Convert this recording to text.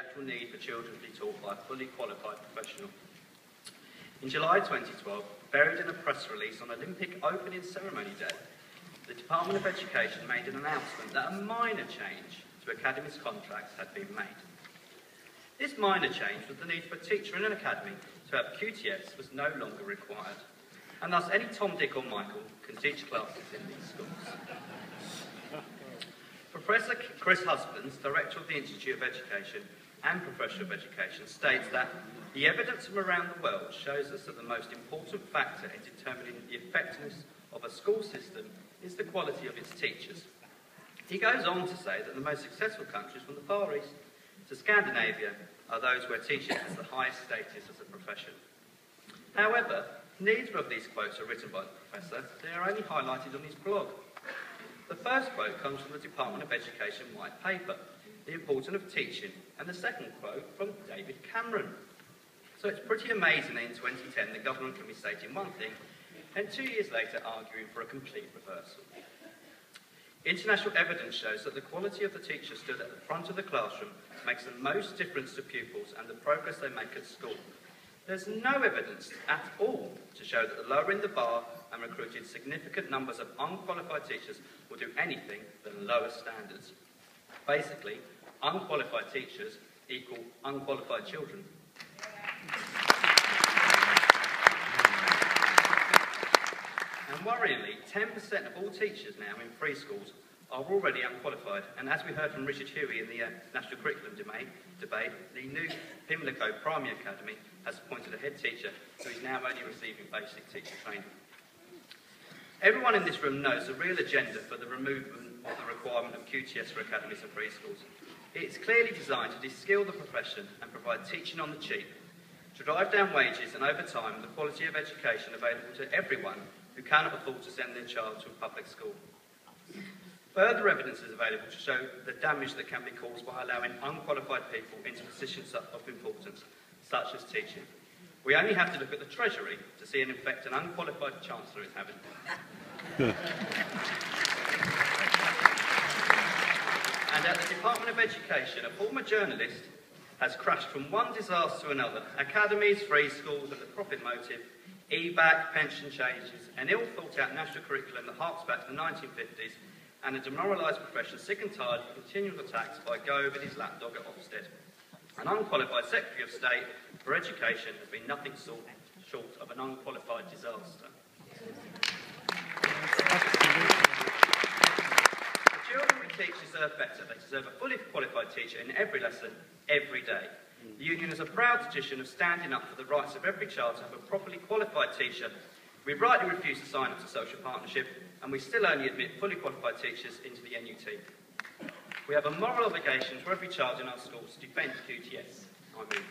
actual need for children to be taught by a fully qualified professional. In July 2012, buried in a press release on Olympic opening ceremony day, the Department of Education made an announcement that a minor change to academies' contracts had been made. This minor change was the need for a teacher in an academy to have QTS was no longer required, and thus any Tom, Dick or Michael can teach classes in these schools. Professor Chris Husbands, Director of the Institute of Education and Professor of Education, states that the evidence from around the world shows us that the most important factor in determining the effectiveness of a school system is the quality of its teachers. He goes on to say that the most successful countries from the Far East to Scandinavia are those where teaching has the highest status as a profession. However, neither of these quotes are written by the professor, they are only highlighted on his blog. The first quote comes from the Department of Education white paper, The Importance of Teaching, and the second quote from David Cameron. So it's pretty amazing that in 2010 the government can be stating one thing and 2 years later arguing for a complete reversal. International evidence shows that the quality of the teachers stood at the front of the classroom makes the most difference to pupils and the progress they make at school. There's no evidence at all to show that lowering the bar and recruiting significant numbers of unqualified teachers will do anything than lower standards. Basically, unqualified teachers equal unqualified children. And worryingly, 10% of all teachers now in free schools are already unqualified. And as we heard from Richard Huey in the National Curriculum debate, the new Pimlico Primary Academy has appointed a head teacher who is now only receiving basic teacher training. Everyone in this room knows the real agenda for the removal of the requirement of QTS for academies and free schools. It's clearly designed to de-skill the profession and provide teaching on the cheap, to drive down wages and over time the quality of education available to everyone who cannot afford to send their child to a public school. Further evidence is available to show the damage that can be caused by allowing unqualified people into positions of importance, such as teaching. We only have to look at the Treasury to see an effect an unqualified Chancellor is having. And at the Department of Education, a former journalist has crashed from one disaster to another. Academies, free schools and the profit motive, EBAC, pension changes, an ill-thought-out national curriculum that harks back to the 1950s, and a demoralised profession sick and tired of continual attacks by Gove and his lapdog at Ofsted. An unqualified Secretary of State for Education has been nothing short of an unqualified disaster. The children we teach deserve better. They deserve a fully qualified teacher in every lesson, every day. The Union is a proud tradition of standing up for the rights of every child to have a properly qualified teacher. We rightly refuse to sign up to social partnership, and we still only admit fully qualified teachers into the NUT. We have a moral obligation for every child in our schools to defend QTS. I move.